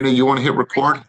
You want to hit record?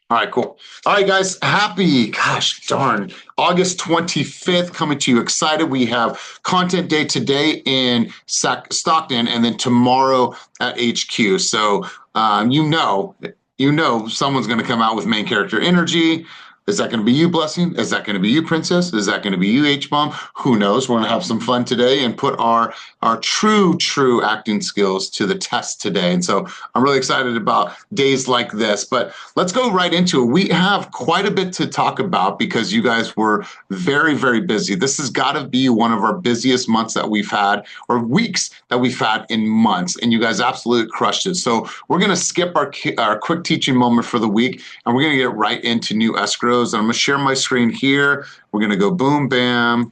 All right, cool. All right, guys. Happy, gosh darn, August 25th coming to you. Excited. We have content day today in Stockton and then tomorrow at HQ. So, someone's going to come out with main character energy. Is that going to be you, Blessing? Is that going to be you, Princess? Is that going to be you, H-Bomb? Who knows? We're going to have some fun today and put our true acting skills to the test today. And so I'm really excited about days like this. But let's go right into it. We have quite a bit to talk about because you guys were very busy. This has got to be one of our busiest months that we've had, or weeks that we've had in months. And you guys absolutely crushed it. So we're going to skip our quick teaching moment for the week, and we're going to get right into new escrows. And I'm going to share my screen here. We're going to go boom, bam.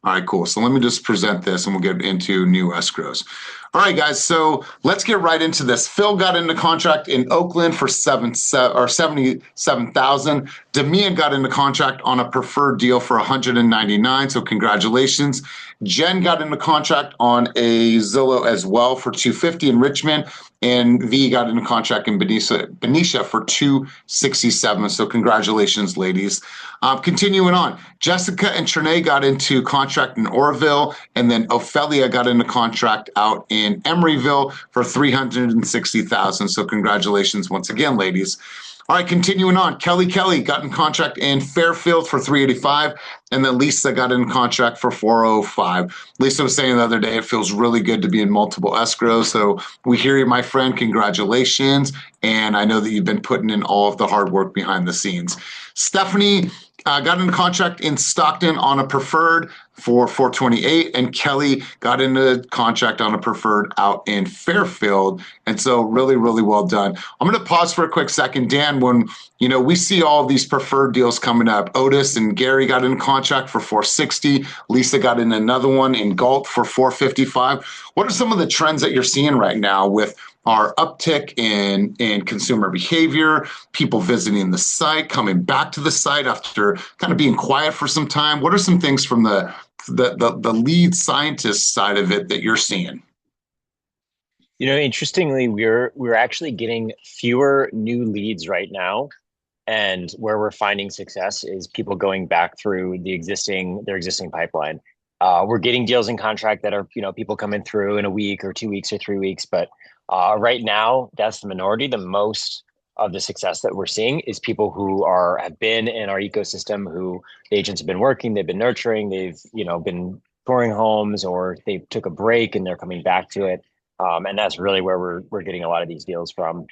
All right, cool. So let me just present this and we'll get into new escrows. All right, guys. So let's get right into this. Phil got into contract in Oakland for 77,000. Demian got into contract on a preferred deal for 199. So congratulations. Jen got into contract on a Zillow as well for 250 in Richmond. And V got into contract in Benicia for 267. So congratulations, ladies. Continuing on, Jessica and Trinae got into contract in Oroville, and then Ofelia got into contract out in Emeryville for 360,000. So congratulations once again, ladies. All right, continuing on. Kelly got in contract in Fairfield for 385, and then Lisa got in contract for 405. Lisa was saying the other day, it feels really good to be in multiple escrows. So we hear you, my friend. Congratulations. And I know that you've been putting in all of the hard work behind the scenes. Stephanie got in contract in Stockton on a preferred for 428, and Kelly got into contract on a preferred out in Fairfield. And so really well done. I'm going to pause for a quick second. Dan, when we see all of these preferred deals coming up, Otis and Gary got in contract for 460. Lisa got in another one in Galt for 455. What are some of the trends that you're seeing right now with our uptick in consumer behavior, people visiting the site, coming back to the site after kind of being quiet for some time? What are some things from the lead scientist side of it that you're seeing? Interestingly, we're actually getting fewer new leads right now, and where we're finding success is people going back through their existing pipeline. We're getting deals in contract that are people coming through in a week or 2 weeks or 3 weeks, but right now that's the minority. The most of the success that we're seeing is people who have been in our ecosystem, who the agents have been working, they've been nurturing, they've been touring homes, or they took a break and they're coming back to it. And that's really where we're getting a lot of these deals from.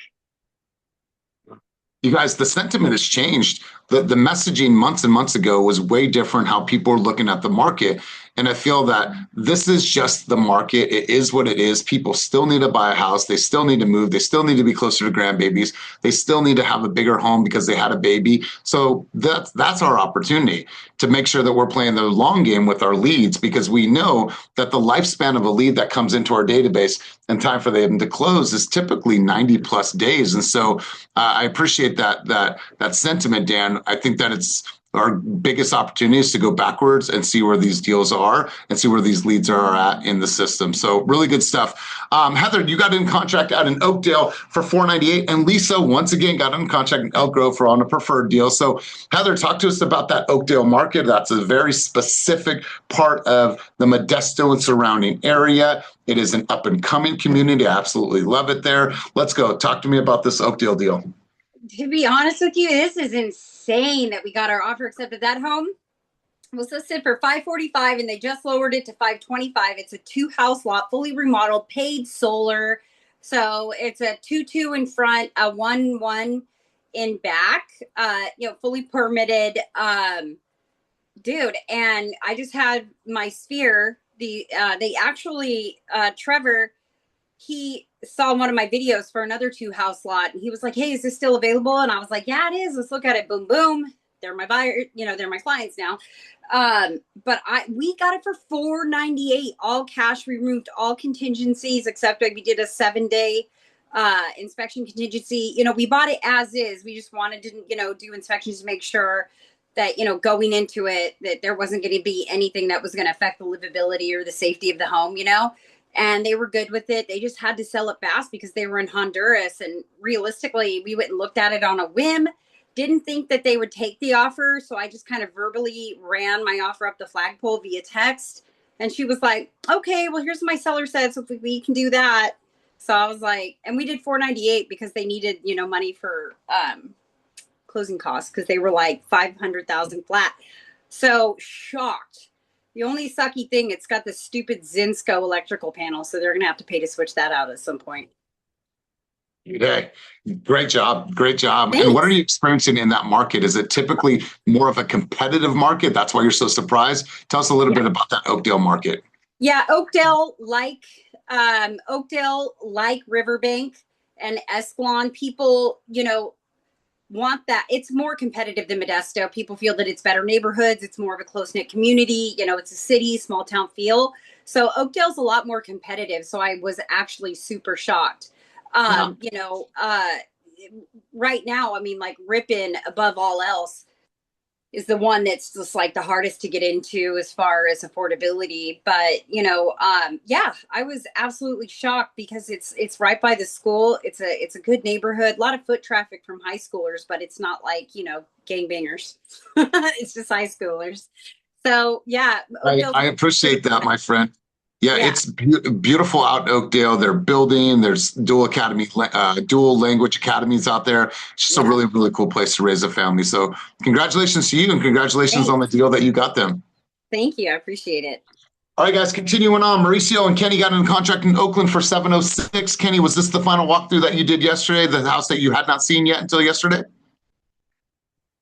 You guys, the sentiment has changed. The messaging months and months ago was way different how people are looking at the market. And I feel that this is just the market. It is what it is. People still need to buy a house. They still need to move. They still need to be closer to grandbabies. They still need to have a bigger home because they had a baby. So that's our opportunity to make sure that we're playing the long game with our leads, because we know that the lifespan of a lead that comes into our database and time for them to close is typically 90 plus days. And so I appreciate that sentiment, Dan. I think that it's our biggest opportunity is to go backwards and see where these deals are and see where these leads are at in the system. So really good stuff. Heather, you got in contract out in Oakdale for 498, and Lisa once again got in contract in Elk Grove for on a preferred deal. So Heather, talk to us about that Oakdale market. That's a very specific part of the Modesto and surrounding area. It is an up and coming community. I absolutely love it there. Let's go. Talk to me about this Oakdale deal. To be honest with you, this is insane that we got our offer accepted. That home was listed for 545 and they just lowered it to 525. It's a 2-house lot, fully remodeled, paid solar. So it's a 2-2 in front, a 1-1 in back, fully permitted. Dude, and I just had my sphere. They actually, Trevor, he saw one of my videos for another 2-house lot, and he was like, "Hey, is this still available?" And I was like, "Yeah, it is. Let's look at it." Boom, boom. They're my buyer. They're my clients now. But we got it for 498, all cash. We removed all contingencies except we did a 7-day inspection contingency. We bought it as is. We just wanted to, do inspections to make sure that, going into it, that there wasn't going to be anything that was going to affect the livability or the safety of the home, and they were good with it. They just had to sell it fast because they were in Honduras. And realistically, we went and looked at it on a whim. Didn't think that they would take the offer. So I just kind of verbally ran my offer up the flagpole via text. And she was like, okay, well, here's what my seller said. So if we can do that. So I was like, and we did 498 because they needed, money for closing costs because they were like 500,000 flat. So shocked. The only sucky thing, it's got the stupid Zinsco electrical panel. So they're going to have to pay to switch that out at some point. Okay. Great job. Great job. Thanks. And what are you experiencing in that market? Is it typically more of a competitive market? That's why you're so surprised. Tell us a little bit about that Oakdale market. Yeah, Oakdale, like Riverbank and Escalon, people, want that. It's more competitive than Modesto. People feel that it's better neighborhoods. It's more of a close-knit community. It's a city, small town feel. So Oakdale's a lot more competitive. So I was actually super shocked. Right now, like Ripon above all else is the one that's just like the hardest to get into as far as affordability. But, I was absolutely shocked because it's right by the school. It's a good neighborhood, a lot of foot traffic from high schoolers, but it's not like, gangbangers. It's just high schoolers. So, yeah. I appreciate that, my friend. Yeah, it's beautiful out in Oakdale. They're building. There's dual language academies out there. It's just a really, really cool place to raise a family. So congratulations to you, and congratulations on the deal that you got them. Thank you. I appreciate it. All right, guys, continuing on. Mauricio and Kenny got in contract in Oakland for 706. Kenny, was this the final walkthrough that you did yesterday, the house that you had not seen yet until yesterday?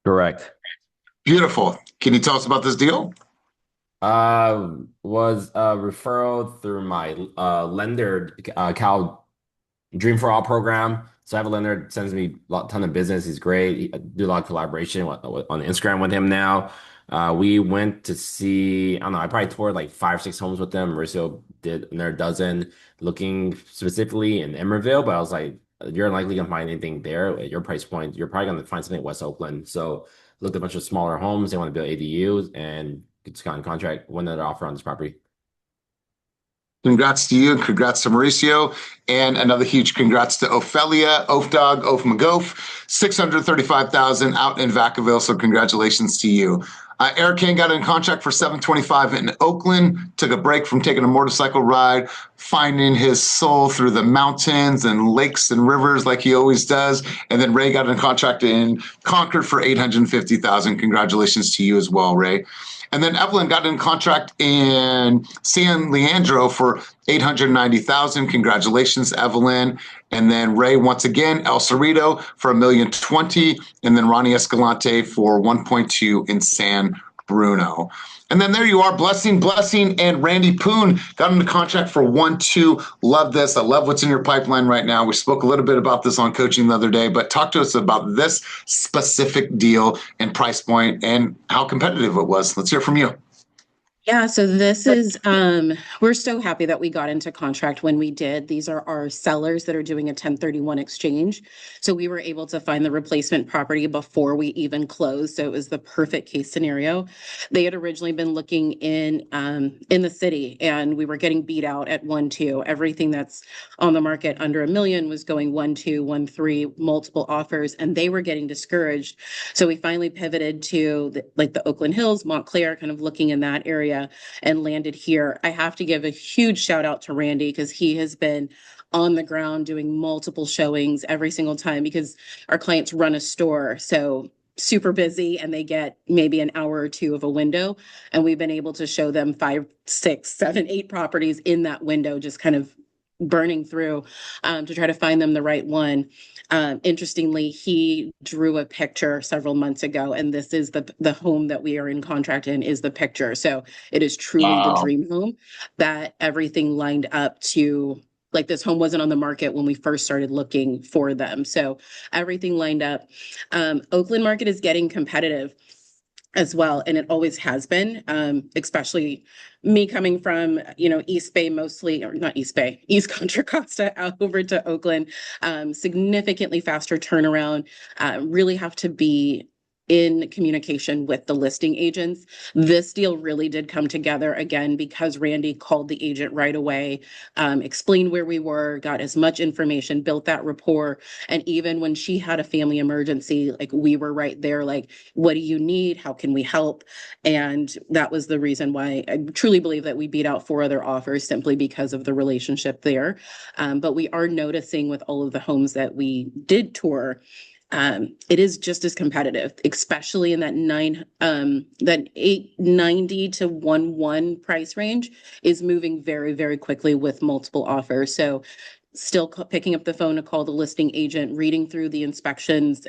Correct. Beautiful. Can you tell us about this deal? Was a referral through my lender, Cal Dream for All program. So I have a lender that sends me a ton of business. He's great. I do a lot of collaboration on Instagram with him now. We went to see, I don't know, I probably toured like 5-6 homes with them. Mauricio did another dozen, looking specifically in Emerville, but I was like, you're unlikely gonna find anything there at your price point. You're probably gonna find something in West Oakland. So looked at a bunch of smaller homes. They want to build ADUs, and it's got a contract, won that offer on this property. Congrats to you, and congrats to Mauricio, and another huge congrats to Ofelia, Ofdog, Ofmagof, 635,000 out in Vacaville. So congratulations to you. Eric Kane got in contract for 725 in Oakland, took a break from taking a motorcycle ride, finding his soul through the mountains and lakes and rivers like he always does. And then Ray got in contract in Concord for 850,000. Congratulations to you as well, Ray. And then Evelyn got in contract in San Leandro for 890,000. Congratulations, Evelyn. And then Ray, once again, El Cerrito for $1,020,000. And then Ronnie Escalante for 1.2 in San Bruno. And then there you are, Blessing, and Randy Poon got into contract for 1.2. Love this. I love what's in your pipeline right now. We spoke a little bit about this on coaching the other day, but talk to us about this specific deal and price point and how competitive it was. Let's hear from you. Yeah, so this is, we're so happy that we got into contract when we did. These are our sellers that are doing a 1031 exchange. So we were able to find the replacement property before we even closed. So it was the perfect case scenario. They had originally been looking in the city, and we were getting beat out at 1.2. Everything that's on the market under $1 million was going 1.2, 1.3, multiple offers, and they were getting discouraged. So we finally pivoted to the Oakland Hills, Montclair, kind of looking in that area, and landed here. I have to give a huge shout out to Randy because he has been on the ground doing multiple showings every single time, because our clients run a store. So super busy, and they get maybe an hour or two of a window. And we've been able to show them 5, 6, 7, 8 properties in that window, just kind of burning through to try to find them the right one. Interestingly, he drew a picture several months ago, and this is the home that we are in contract in is the picture. So it is truly the dream home that everything lined up to. Like, this home wasn't on the market when we first started looking for them. So everything lined up. Oakland market is getting competitive as well, and it always has been, especially me coming from, East Bay mostly, or not East Bay, East Contra Costa out over to Oakland, significantly faster turnaround, really have to be in communication with the listing agents. This deal really did come together again because Randy called the agent right away, explained where we were, got as much information, built that rapport. And even when she had a family emergency, like we were right there, like, what do you need? How can we help? And that was the reason why I truly believe that we beat out 4 other offers simply because of the relationship there. But we are noticing with all of the homes that we did tour, it is just as competitive, especially in that that 890 to 11 price range is moving very, very quickly with multiple offers. So still picking up the phone to call the listing agent, reading through the inspections,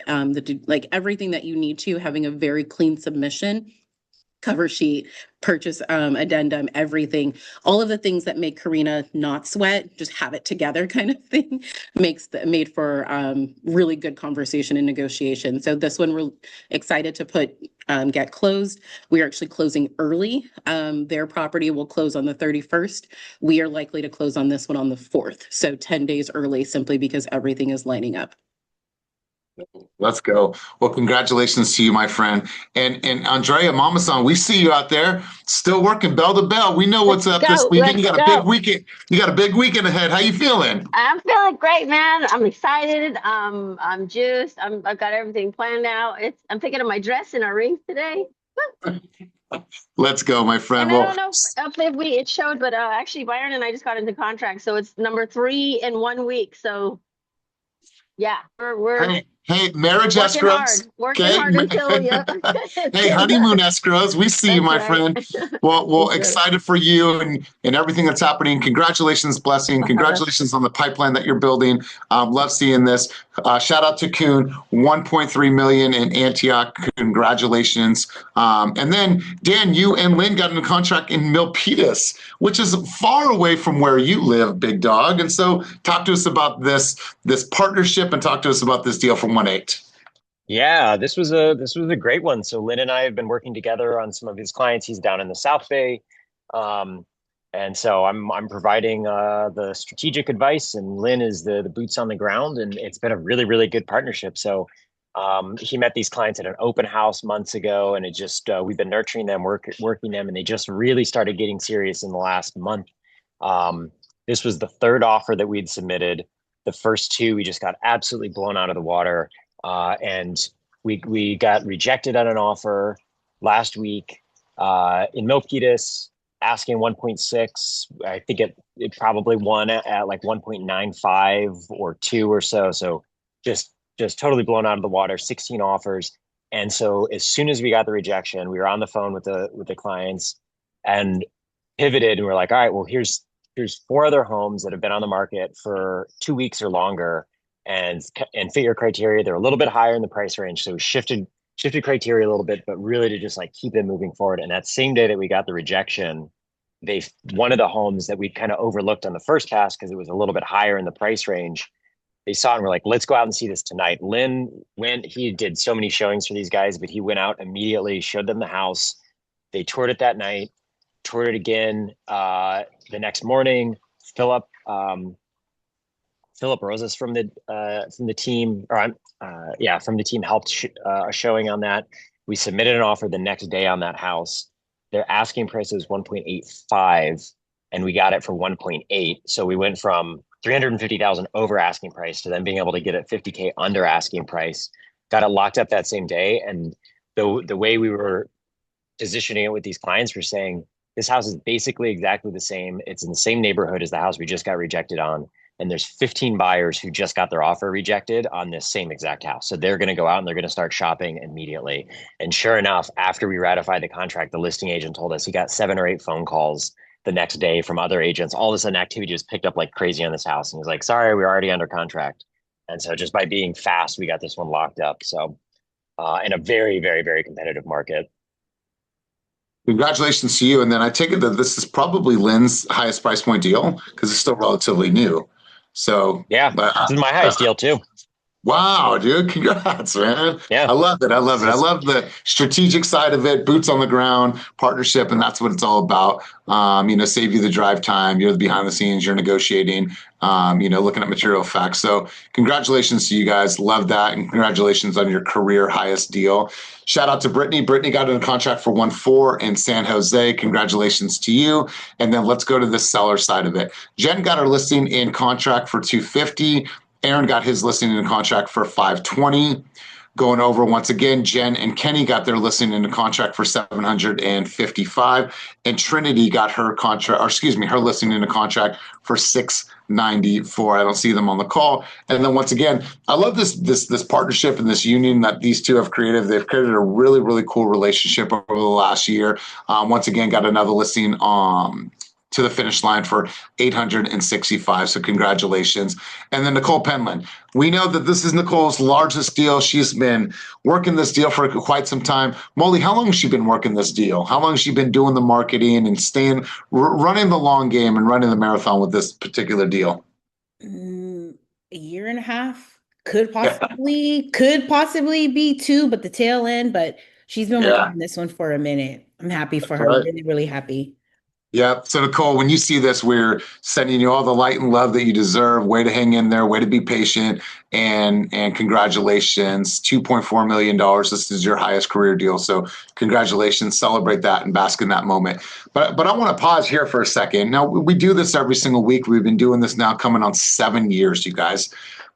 like everything that you need to, having a very clean submission, cover sheet, purchase addendum, everything, all of the things that make Karina not sweat, just have it together kind of thing, made for really good conversation and negotiation. So this one we're excited to get closed. We are actually closing early. Their property will close on the 31st. We are likely to close on this one on the 4th. So 10 days early, simply because everything is lining up. Let's go. Well, congratulations to you, my friend. And Andrea, Mama San, we see you out there still working bell to bell. We know what's up this weekend. You got a big weekend. You got a big weekend ahead. How you feeling? I'm feeling great, man. I'm excited. I'm juiced. I've got everything planned out. I'm picking up my dress and our rings today. Let's go, my friend. And I don't know if it showed, but actually Byron and I just got into contract, so it's number 3 in 1 week. So yeah, we're Hey, marriage escrows. Working hard until you. Hey, honeymoon escrows. We see you, my friend. Well, excited for you and everything that's happening. Congratulations, Blessing. Congratulations on the pipeline that you're building. Love seeing this. Shout out to Kun, 1.3 million in Antioch. Congratulations. And then Dan, you and Lynn got into contract in Milpitas, which is far away from where you live, big dog. And so talk to us about this partnership and talk to us about this deal from 1/8. Yeah, this was a great one. So Lynn and I have been working together on some of his clients. He's down in the South Bay. And so I'm providing the strategic advice, and Lynn is the boots on the ground, and it's been a really, really good partnership. So he met these clients at an open house months ago, and it just we've been nurturing them, working them, and they just really started getting serious in the last month. This was the 3rd offer that we'd submitted. The first 2 we just got absolutely blown out of the water, and we got rejected on an offer last week in Milpitas, asking 1.6. I think it probably won at like 1.95 or 2 or so. So just totally blown out of the water. 16 offers, and so as soon as we got the rejection, we were on the phone with the clients and pivoted, and we're like, all right, well here's 4 other homes that have been on the market for 2 weeks or longer, and fit your criteria. They're a little bit higher in the price range, so we shifted criteria a little bit, but really to just like keep them moving forward. And that same day that we got the rejection, one of the homes that we kind of overlooked on the first pass because it was a little bit higher in the price range, they saw it and were like, let's go out and see this tonight. Lynn he did so many showings for these guys, but he went out immediately, showed them the house. They toured it that night, toured it again the next morning. Philip Rosas from the team, from the team helped a showing on that. We submitted an offer the next day on that house. Their asking price was 1.85, and we got it for 1.8. So we went from 350,000 over asking price to then being able to get it 50K under asking price. Got it locked up that same day, and the way we were positioning it with these clients, we're saying, this house is basically exactly the same. It's in the same neighborhood as the house we just got rejected on. And there's 15 buyers who just got their offer rejected on this same exact house. So they're going to go out and they're going to start shopping immediately. And sure enough, after we ratified the contract, the listing agent told us he got 7 or 8 phone calls the next day from other agents. All of a sudden activity just picked up like crazy on this house. And he's like, sorry, we're already under contract. And so just by being fast, we got this one locked up. So in a very, very, very competitive market. Congratulations to you. And then I take it that this is probably Lynn's highest price point deal because it's still relatively new. So yeah, this is my highest deal too. Wow, dude, congrats, man. Yeah. I love it. I love It's it. I just love the strategic side of it, boots on the ground, partnership, and that's what it's all about. Save you the drive time. You're the behind the scenes, you're negotiating, looking at material facts. So congratulations to you guys. Love that. And congratulations on your career highest deal. Shout out to Brittany. Brittany got in a contract for 1.4 in San Jose. Congratulations to you. And then let's go to the seller side of it. Jen got her listing in contract for 250. Aaron got his listing in a contract for 520. Going over once again, Jen and Kenny got their listing in a contract for 755, and Trinity got her her listing in a contract for 694. I don't see them on the call. And then once again, I love this partnership and this union that these two have created. They've created a really, really cool relationship over the last year. Once again, got another listing to the finish line for 865. So congratulations. And then Nicole Penland. We know that this is Nicole's largest deal. She's been working this deal for quite some time. Molly, how long has she been working this deal? How long has she been doing the marketing and running the long game and running the marathon with this particular deal? A year and a half. Could possibly be two, but the tail end. But she's been working on this one for a minute. I'm happy for her. Right. Really, really happy. Yeah. So Nicole, when you see this, we're sending you all the light and love that you deserve. Way to hang in there. Way to be patient. And congratulations. $2.4 million. This is your highest career deal. So congratulations. Celebrate that and bask in that moment. But I want to pause here for a second. Now, we do this every single week. We've been doing this now coming on 7 years, you guys.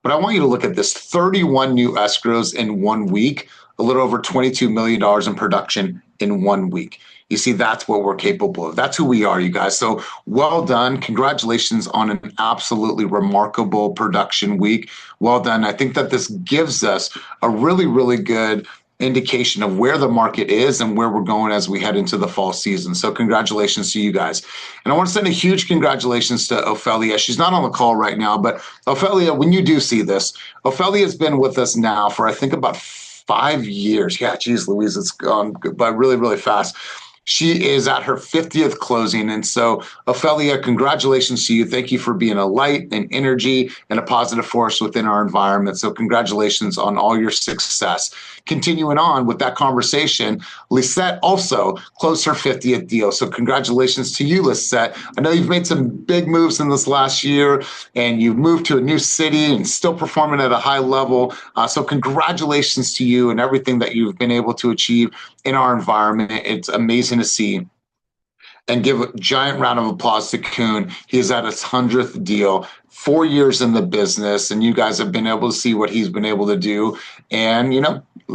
But I want you to look at this 31 new escrows in 1 week, a little over $22 million in production in 1 week. You see, that's what we're capable of. That's who we are, you guys. So well done. Congratulations on an absolutely remarkable production week. Well done. I think that this gives us a really, really good indication of where the market is and where we're going as we head into the fall season. So congratulations to you guys. And I want to send a huge congratulations to Ofelia. She's not on the call right now, but Ofelia, when you do see this, Ofelia has been with us now for, I think, about 5 years. Yeah, geez, Louise, it's gone by really, really fast. She is at her 50th closing. And so, Ofelia, congratulations to you. Thank you for being a light and energy and a positive force within our environment. So congratulations on all your success. Continuing on with that conversation, Lissette also closed her 50th deal. So congratulations to you, Lissette. I know you've made some big moves in this last year and you've moved to a new city and still performing at a high level. So congratulations to you and everything that you've been able to achieve in our environment. It's amazing to see. And give a giant round of applause to Kun. He is at his 100th deal, 4 years in the business, and you guys have been able to see what he's been able to do. And,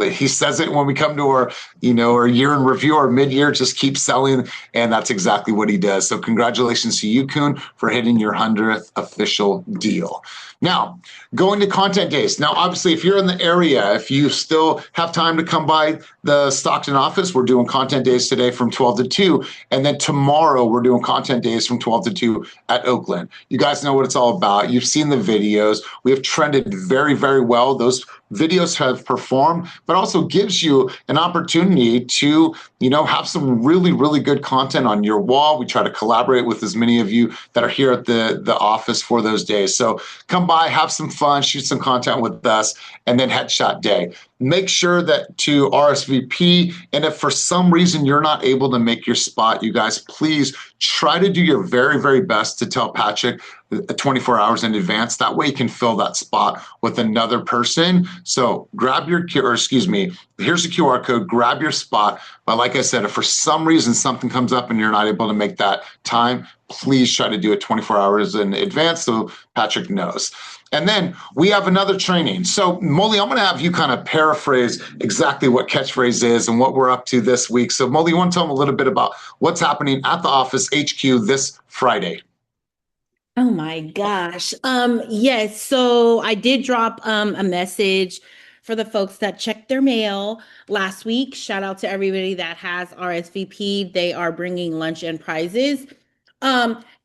he says it when we come to our year in review or mid-year, just keep selling. And that's exactly what he does. So congratulations to you, Kun, for hitting your 100th official deal. Now, going to content days. Now, obviously, if you're in the area, if you still have time to come by the Stockton office, we're doing content days today from 12 to 2. And then tomorrow, we're doing content days from 12 to 2 at Oakland. You guys know what it's all about. You've seen the videos. We have trended very, very well. Those videos have performed, but also gives you an opportunity to, have some really, really good content on your wall. We try to collaborate with as many of you that are here at the office for those days. So come by, have some fun, shoot some content with us, and then headshot day. Make sure that to RSVP, and if for some reason you're not able to make your spot, you guys, please try to do your very, very best to tell Patrick 24 hours in advance. That way you can fill that spot with another person. So grab here's a QR code, grab your spot. But like I said, if for some reason something comes up and you're not able to make that time, please try to do it 24 hours in advance so Patrick knows. And then we have another training. So Molly, I'm going to have you kind of paraphrase exactly what catchphrase is and what we're up to this week. So Molly, you want to tell them a little bit about what's happening at the office HQ this Friday? Oh my gosh. Yes. So I did drop a message for the folks that checked their mail last week. Shout out to everybody that has RSVP. They are bringing lunch and prizes.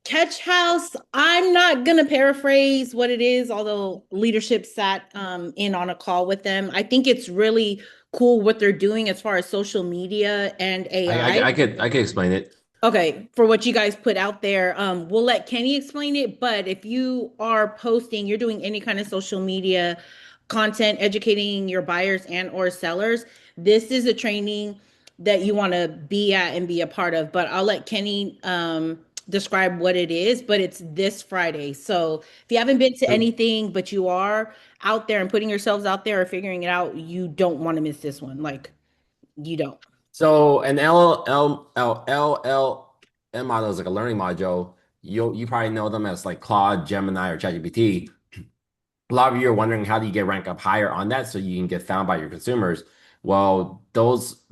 Catch House, I'm not going to paraphrase what it is, although leadership sat in on a call with them. I think it's really cool what they're doing as far as social media and AI. I could explain it. Okay, for what you guys put out there, we'll let Kenny explain it. But if you are posting, you're doing any kind of social media content educating your buyers and or sellers, this is a training that you want to be at and be a part of. But I'll let Kenny describe what it is, but it's this Friday. So if you haven't been to anything, but you are out there and putting yourselves out there or figuring it out, you don't want to miss this one. Like, you don't. So an LLM model is like a learning module. You probably know them as like Claude, Gemini, or ChatGPT. A lot of you are wondering, how do you get ranked up higher on that so you can get found by your consumers? Well, those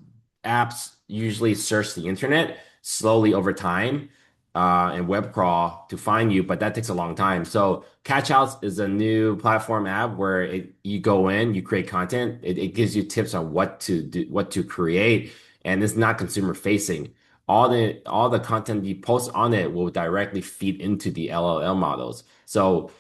apps usually search the internet slowly over time and web crawl to find you, but that takes a long time. So Catchouts is a new platform app where you go in, you create content. It gives you tips on what to do, what to create, and it's not consumer facing. All the content you post on it will directly feed into the LLM models. So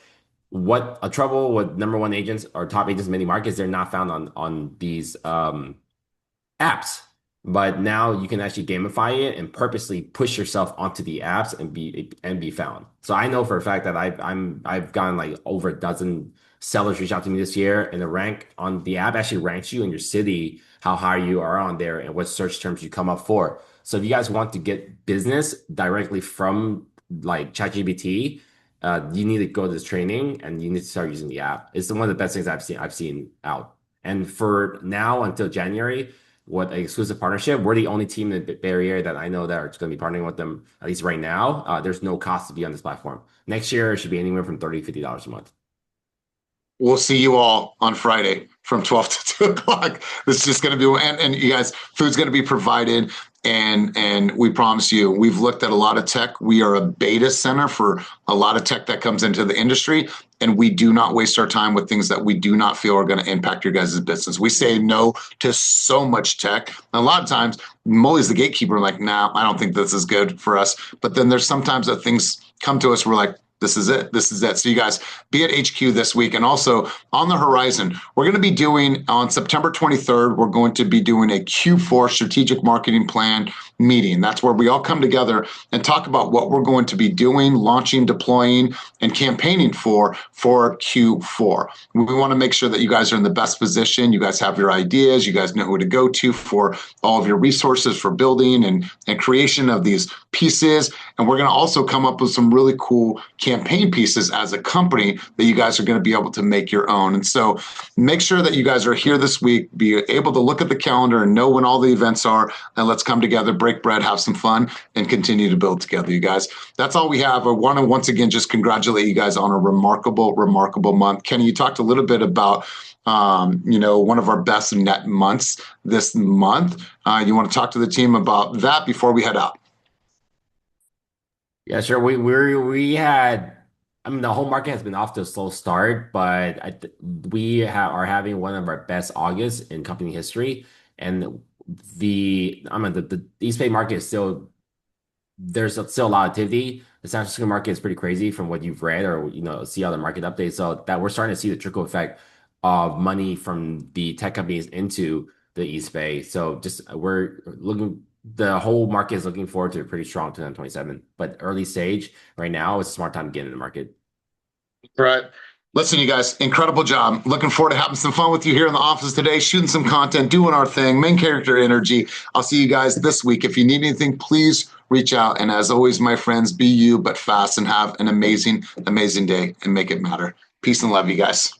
what a trouble with number one agents or top agents in many markets, they're not found on these apps. But now you can actually gamify it and purposely push yourself onto the apps and be found. So I know for a fact that I've gotten like over a dozen sellers reach out to me this year, and the rank on the app actually ranks you in your city, how high you are on there, and what search terms you come up for. So if you guys want to get business directly from like ChatGPT, you need to go to this training and you need to start using the app. It's one of the best things I've seen out. And for now until January, what an exclusive partnership. We're the only team in the Bay Area that I know that are going to be partnering with them, at least right now. There's no cost to be on this platform. Next year, it should be anywhere from $30 to $50 a month. We'll see you all on Friday from 12 to 2 o'clock. This is just going to be, and you guys, food's going to be provided. And we promise you, we've looked at a lot of tech. We are a beta center for a lot of tech that comes into the industry. And we do not waste our time with things that we do not feel are going to impact your guys' business. We say no to so much tech. And a lot of times, Molly's the gatekeeper, like, nah, I don't think this is good for us. But then there's sometimes that things come to us, we're like, this is it. This is it. So you guys be at HQ this week. And also on the horizon, we're going to be doing on September 23rd, we're going to be doing a Q4 strategic marketing plan meeting. That's where we all come together and talk about what we're going to be doing, launching, deploying, and campaigning for Q4. We want to make sure that you guys are in the best position. You guys have your ideas. You guys know who to go to for all of your resources for building and creation of these pieces. And we're going to also come up with some really cool campaign pieces as a company that you guys are going to be able to make your own. And so make sure that you guys are here this week, be able to look at the calendar and know when all the events are, and let's come together, break bread, have some fun, and continue to build together, you guys. That's all we have. I want to once again just congratulate you guys on a remarkable month. Kenny, you talked a little bit about one of our best net months this month. You want to talk to the team about that before we head out? Yeah, sure. We had, I mean, the whole market has been off to a slow start, but are having one of our best Augusts in company history. And the East Bay market is there's still a lot of activity. The San Francisco market is pretty crazy from what you've read or see other market updates. So that we're starting to see the trickle effect of money from the tech companies into the East Bay. So the whole market is looking forward to a pretty strong 2027, but early stage right now, it's a smart time to get in the market. Right. Listen, you guys, incredible job. Looking forward to having some fun with you here in the office today, shooting some content, doing our thing, main character energy. I'll see you guys this week. If you need anything, please reach out. And as always, my friends, be you, but fast, and have an amazing day and make it matter. Peace and love, you guys.